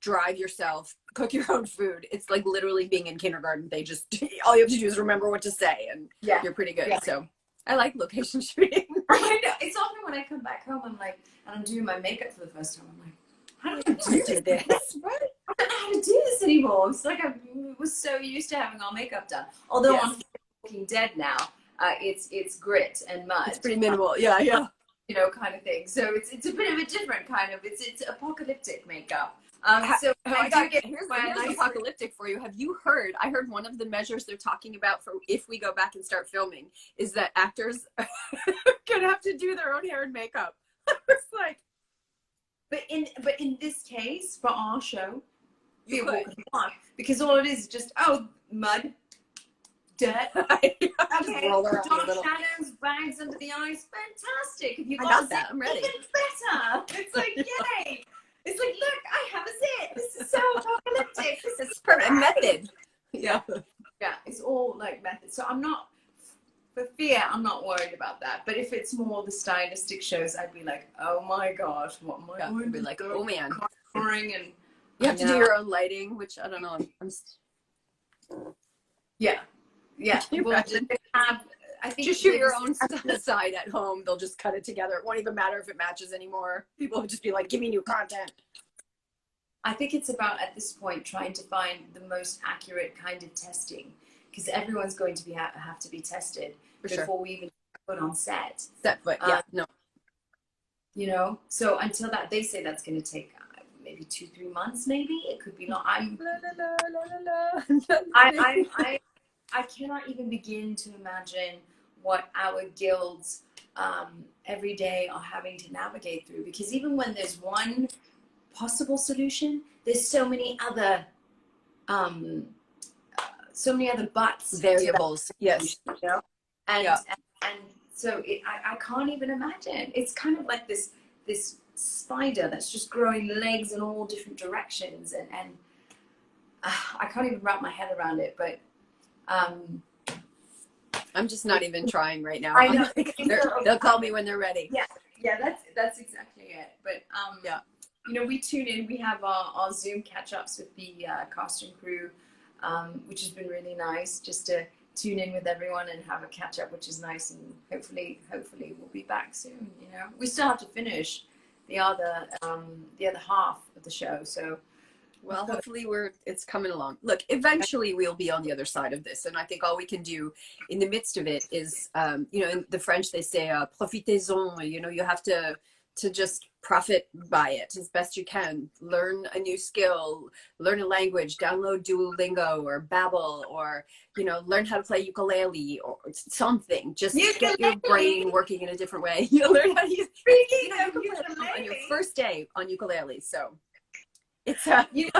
drive yourself, cook your own food. It's like literally being in kindergarten. They just, all you have to do is remember what to say and you're pretty good. Yeah. So I like location shooting. I know. It's often when I come back home, I'm like, and I'm doing my makeup for the first time, I'm like, how do I do this? Right? I don't know how to do this anymore. It's like I was so used to having our makeup done. Although on Walking Dead now, it's grit and mud. It's pretty minimal. Yeah. You know, kind of thing. So it's a bit of a different kind of, it's apocalyptic makeup. Here's apocalyptic for you. Have you heard? I heard one of the measures they're talking about for if we go back and start filming is that actors are gonna have to do their own hair and makeup. I was like, but in this case, for our show, because all it is just mud, dirt, okay, dark shadows, bags under the eyes, fantastic. If you got that, I'm ready. Even better. It's like yay. It's like, look, I have a zit. This is so apocalyptic. This is perfect method. Yeah, it's all like method. So I'm not, for fear, I'm not worried about that. But if it's more the stylistic shows, I'd be like, oh my gosh, what am I going to be like? Oh man, and you have to do your own lighting, which I don't know. Yeah. Can you imagine? I think just shoot your own side at home. They'll just cut it together. It won't even matter if it matches anymore. People will just be like, give me new content. I think it's about, at this point, trying to find the most accurate kind of testing, because everyone's going to have to be tested before we even put on set. No. You know, so until that, they say that's going to take maybe 2-3 months, maybe. It could be long. I cannot even begin to imagine what our guilds every day are having to navigate through, because even when there's one possible solution, there's so many other buts, variables. Yes, you know? And so I can't even imagine. It's kind of like this spider that's just growing legs in all different directions, and I can't even wrap my head around it. But I'm just not even trying right now. I know. They'll call me when they're ready. Yeah, that's exactly it. But you know, we tune in. We have our Zoom catch-ups with the cast and crew, which has been really nice, just to tune in with everyone and have a catch-up, which is nice. And hopefully we'll be back soon. You know, we still have to finish the other half of the show. So, well, hopefully it's coming along. Look, eventually we'll be on the other side of this. And I think all we can do in the midst of it is, you know, in the French, they say, profitez-en, you know, you have to just profit by it as best you can. Learn a new skill, learn a language, download Duolingo or Babbel, or, you know, learn how to play ukulele or something. Just get your brain working in a different way. You learn how to use on your first day on ukulele. So it's you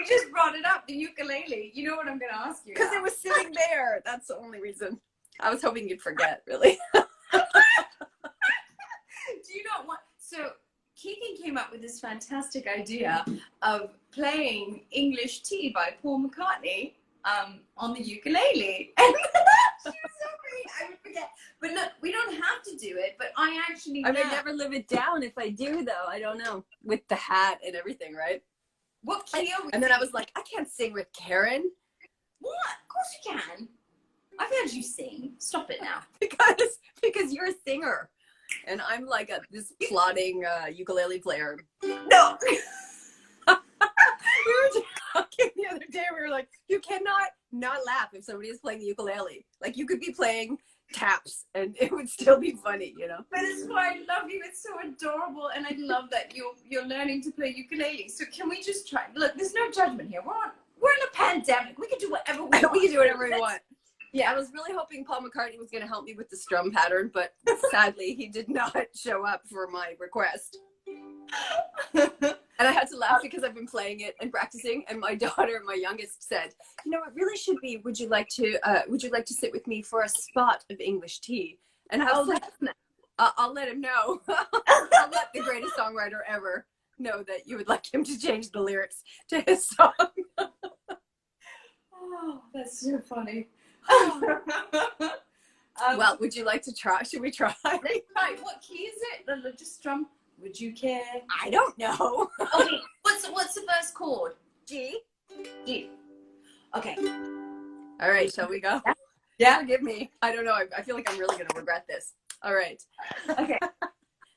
just brought it up, the ukulele. You know what I'm going to ask you? Because it was sitting there. That's the only reason. I was hoping you'd forget, really. Do you know what? So Keegan came up with this fantastic idea of playing English Tea by Paul McCartney on the ukulele. And she was so great. I would forget. But look, we don't have to do it, but I would never live it down if I do, though. I don't know. With the hat and everything, right? What key are we And then I was like, I can't sing with Karen. What? Of course you can. I've heard you sing. Stop it now. Because you're a singer, and I'm like this plodding ukulele player. No. We were talking the other day. We were like, you cannot not laugh if somebody is playing the ukulele. Like, you could be playing taps and it would still be funny, you know. But it's why I love you. It's so adorable, and I love that you're learning to play ukulele. So can we just try? Look, there's no judgment here. We're in a pandemic. We can do whatever we want. We can do whatever we want. Yeah, I was really hoping Paul McCartney was going to help me with the strum pattern, but sadly he did not show up for my request. And I had to laugh because I've been playing it and practicing, and my daughter, my youngest, said, "You know, it really should be, would you like to sit with me for a spot of English tea?" And I was like, I'll let him know. I'll let the greatest songwriter ever know that you would like him to change the lyrics to his song. Oh, that's so funny. Well, would you like to try? Should we try? Right, what key is it? Just strum. Would you care? I don't know. Okay, what's the first chord? G. G. Okay. All right, shall we go? Yeah. Forgive me. I don't know. I feel like I'm really going to regret this. All right. Okay.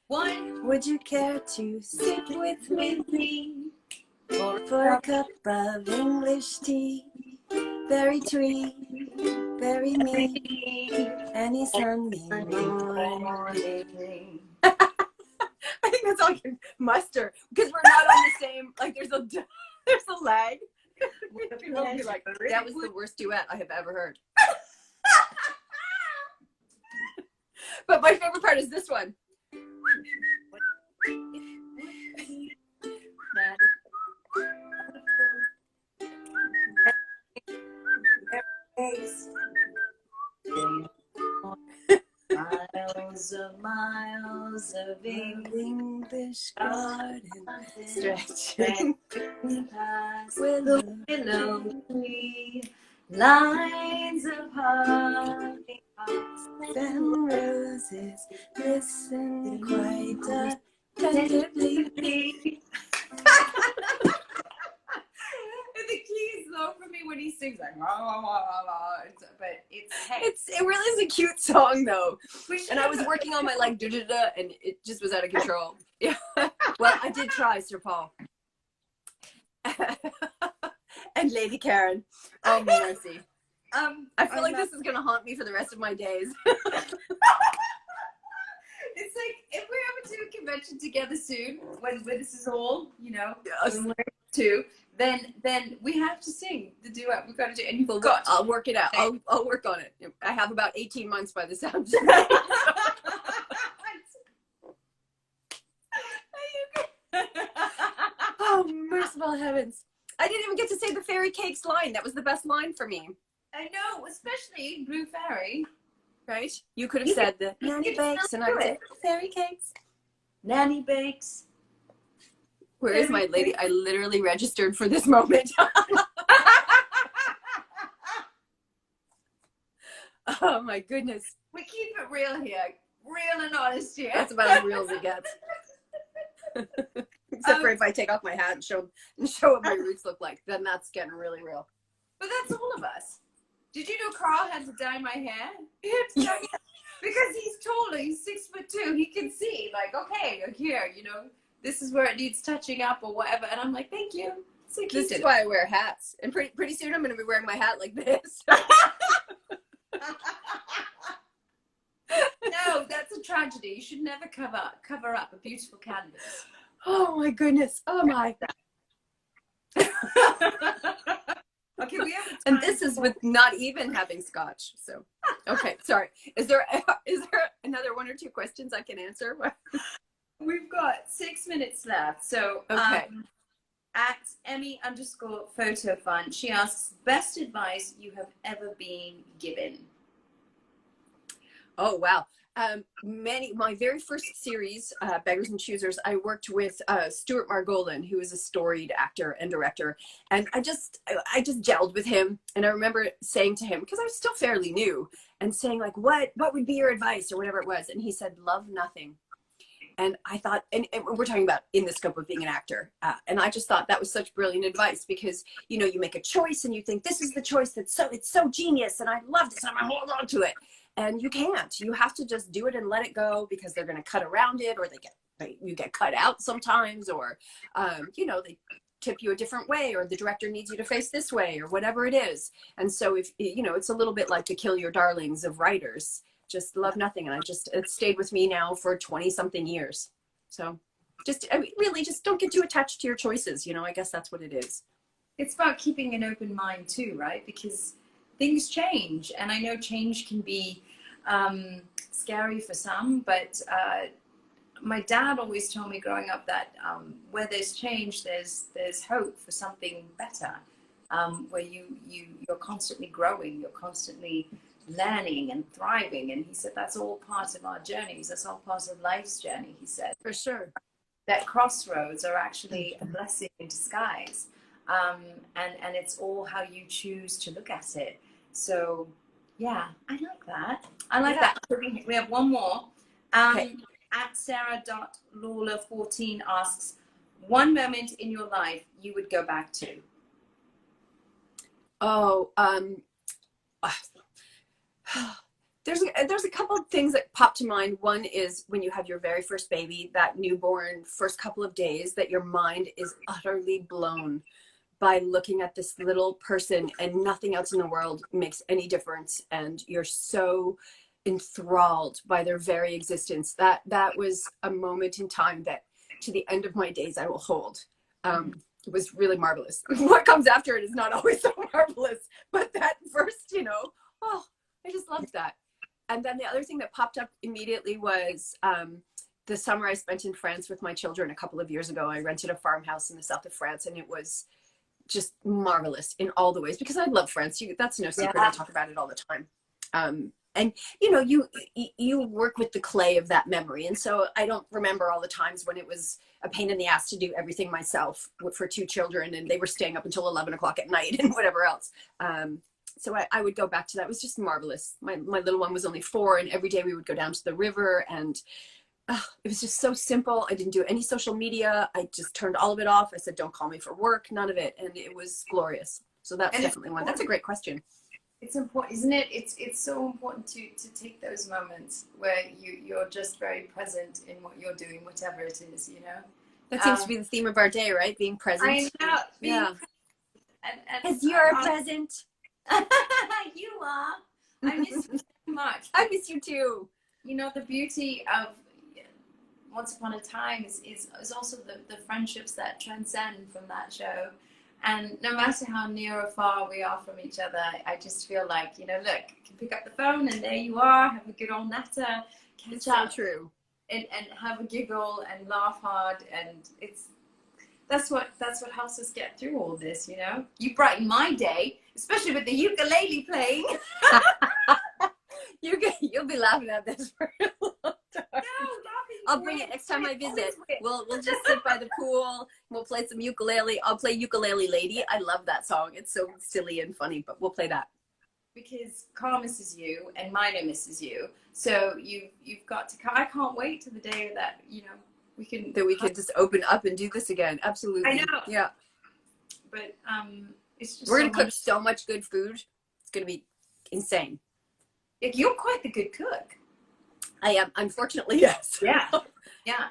One. Would you care to sit with me For a cup of English tea? Very twee, very me, any Sunday morning. I think that's all I can muster because we're not on the same. Like, there's a lag. People will be like, "That was the worst duet I have ever heard." But my favorite part is this one. Miles of English garden stretching past the willow tree, lines of hollyhocks and roses listen quite attentively. The key is low for me when he sings like, but It really is a cute song though. And I was working on my like da-da-da and it just was out of control. Yeah. Well, I did try, Sir Paul. And Lady Karen. Oh mercy. I feel like this is gonna haunt me for the rest of my days. It's like if we ever do a convention together soon, when this is all, you know, Yes. when we're too, then we have to sing the duet. We've got to do, and you've Well, got. I'll work it out. I'll work on it. I have about 18 months by the sound. Oh, merciful heavens. I didn't even get to say the fairy cakes line. That was the best line for me. I know, especially Blue Fairy. Right? You could have said the nanny bakes and I would say fairy cakes. Nanny bakes. Where is my lady? I literally registered for this moment. Oh my goodness. We keep it real here. Real and honest here. That's about as real as it gets. Except for if I take off my hat and show what my roots look like, then that's getting really real. But that's all of us. Did you know Carl had to dye my hair? He had to dye because he's taller. He's 6'2". He can see, like, okay, here, you know, this is where it needs touching up or whatever. And I'm like, thank you. So This is why I wear hats. And pretty soon I'm going to be wearing my hat like this. No, that's a tragedy. You should never cover up a beautiful canvas. Oh my goodness. Oh my. Okay, we have And this is with not even having scotch. So, okay, sorry. Is there another one or two questions I can answer? We've got 6 minutes left. So, Okay. At Emmy_PhotoFun, she asks, best advice you have ever been given? Oh, wow. My very first series, Beggars and Choosers, I worked with Stuart Margolin, who is a storied actor and director. And I just gelled with him. And I remember saying to him, because I was still fairly new, and saying like, what would be your advice or whatever it was? And he said, love nothing. And I thought, and we're talking about in the scope of being an actor. And I just thought that was such brilliant advice, because, you know, you make a choice and you think this is the choice it's so genius and I love this and I'm gonna hold on to it. And you can't. You have to just do it and let it go, because they're going to cut around it, or you get cut out sometimes, or, you know, they tip you a different way, or the director needs you to face this way, or whatever it is. And so if, you know, it's a little bit like the kill your darlings of writers, just love nothing. And it stayed with me now for 20 something years. So really just don't get too attached to your choices. You know, I guess that's what it is. It's about keeping an open mind too, right? Because things change, and I know change can be scary for some, but my dad always told me growing up that where there's change, there's hope for something better, where you're constantly growing, you're constantly learning and thriving. And he said that's all part of our journeys, that's all part of life's journey. He said, For sure, that crossroads are actually a blessing in disguise, and it's all how you choose to look at it. So yeah, I like that. I like that. We have one more. Okay. At Sarah.Lawler14 asks, one moment in your life you would go back to. Oh, there's a couple of things that pop to mind. One is when you have your very first baby, that newborn first couple of days, that your mind is utterly blown by looking at this little person, and nothing else in the world makes any difference. And you're so enthralled by their very existence. That was a moment in time that to the end of my days I will hold. It was really marvelous. What comes after it is not always so marvelous, but that first, you know, oh, I just loved that. And then the other thing that popped up immediately was the summer I spent in France with my children a couple of years ago. I rented a farmhouse in the south of France, and it was just marvelous in all the ways, because I love France. That's no secret. I talk about it all the time. And you know, you work with the clay of that memory. And so I don't remember all the times when it was a pain in the ass to do everything myself for 2 children, and they were staying up until 11 o'clock at night and whatever else. So I would go back to that. It was just marvelous. My little one was only 4, and every day we would go down to the river, and it was just so simple. I didn't do any social media. I just turned all of it off. I said, don't call me for work, none of it. And it was glorious. So that's definitely one. That's a great question. It's important, isn't it? It's so important to take those moments where you're just very present in what you're doing, whatever it is, you know? That seems to be the theme of our day, right? Being present. I know. Yeah. Because you're present. You are. I miss you so much. I miss you too. You know, the beauty of Once Upon a Time is also the friendships that transcend from that show. And no matter how near or far we are from each other, I just feel like, you know, look, you can pick up the phone and there you are, have a good old natter, catch up, so true, and have a giggle and laugh hard, and that's what helps us get through all this, you know. You brighten my day, especially with the ukulele playing. You'll be laughing at this for a long time. No, I'll bring it next time I visit. We'll just sit by the pool. We'll play some ukulele. I'll play Ukulele Lady. I love that song. It's so silly and funny, but we'll play that. Because Carl misses you and Mina misses you. So you've got to. I can't wait to the day that, you know, we can just open up and do this again. Absolutely. I know. Yeah. But it's just we're gonna cook so much good food. It's gonna be insane. You're quite the good cook. I am, unfortunately, yes. Yeah.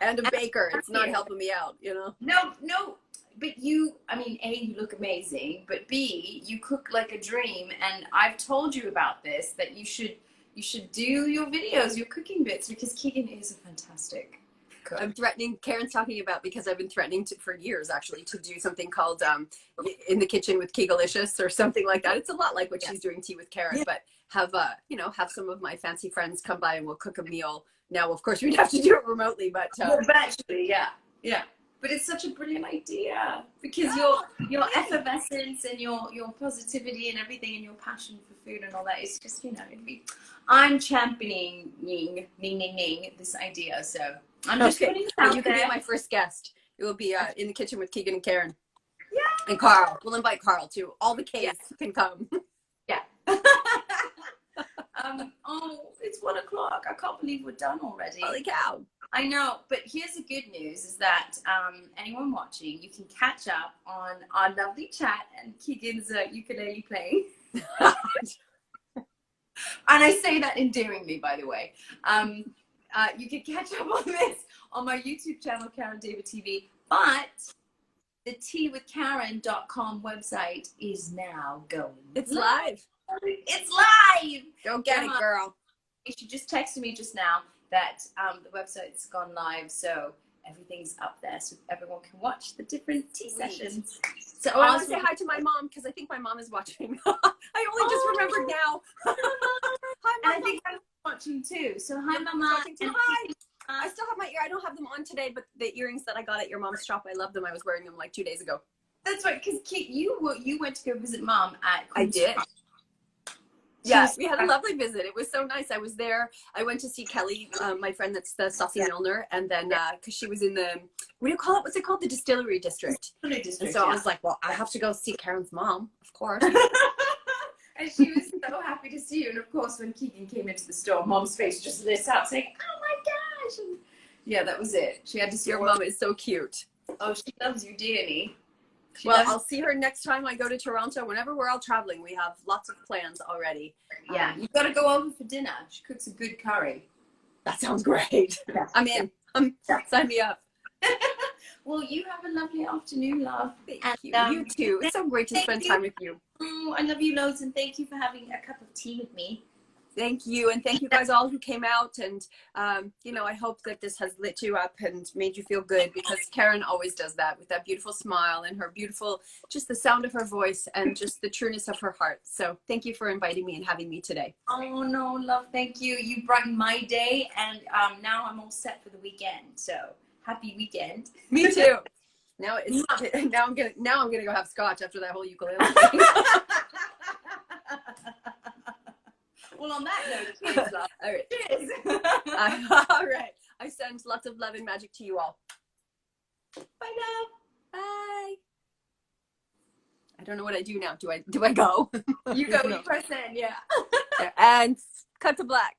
And a baker. It's not helping me out, you know? No. But you, I mean, A, you look amazing, but B, you cook like a dream. And I've told you about this, that you should do your videos, your cooking bits, because Keegan is a fantastic cook. I'm threatening, Karen's talking about, because I've been threatening for years, actually, to do something called In the Kitchen with Keegalicious or something like that. It's a lot like what she's doing, Tea with Karen, but have some of my fancy friends come by and we'll cook a meal. Now, of course, we'd have to do it remotely, but actually, yeah. But it's such a brilliant idea, because your effervescence and your positivity and everything, and your passion for food and all that is just, you know, I'm championing this idea. So I'm just putting it out there. You can be my first guest. It will be In the Kitchen with Keegan and Karen. Yeah. And Carl. We'll invite Carl too. All the K's can come. Yeah. Oh, it's 1 o'clock. I can't believe we're done already. Holy cow. I know, but here's the good news is that anyone watching, you can catch up on our lovely chat and Keegan's ukulele playing. And I say that endearingly, by the way. You can catch up on this on my YouTube channel, Karen David TV. But the teawithkaren.com website is now going. It's live. It's live. Go get it, girl. She just texted me just now that the website's gone live, so everything's up there, so everyone can watch the different tea sessions. So I want to say hi to my mom because I think my mom is watching. I only just remembered now. Hi, Mama. And I think I'm watching too. So hi, Mama. Hi. I still have my ear. I don't have them on today, but the earrings that I got at your mom's shop, I love them. I was wearing them like 2 days ago. That's right, because you went to go visit Mom at. I did. Yeah, we had a lovely visit. It was so nice. I was there. I went to see Kelly, my friend that's the saucy Milner, and then because she was in the, what do you call it? What's it called? The distillery district. Distillery district. And so I was like, well, I have to go see Karen's mom, of course. And she was so happy to see you. And of course, when Keegan came into the store, Mom's face just lit up, saying, "Oh my gosh!" And yeah, that was it. She had to see your mom is so cute. Oh, she loves you dearly. I'll see her next time I go to Toronto. Whenever we're all traveling, we have lots of plans already. Yeah, you've got to go over for dinner. She cooks a good curry. That sounds great. Yeah. I'm in. Sign me up. Well, you have a lovely afternoon, love. Thank you. You too. It's so great to spend time with you. I love you loads, and thank you for having a cup of tea with me. Thank you. And thank you guys all who came out. And, I hope that this has lit you up and made you feel good, because Karen always does that with that beautiful smile and her beautiful, just the sound of her voice and just the trueness of her heart. So thank you for inviting me and having me today. Oh, no, love. Thank you. You brightened my day. And now I'm all set for the weekend. So happy weekend. Me too. Now I'm gonna go have scotch after that whole ukulele thing. Well, on that note, cheers, love. All right. Cheers. All right. I send lots of love and magic to you all. Bye now. Bye. I don't know what I do now. Do I go? You go. You press in. Yeah. And cut to black.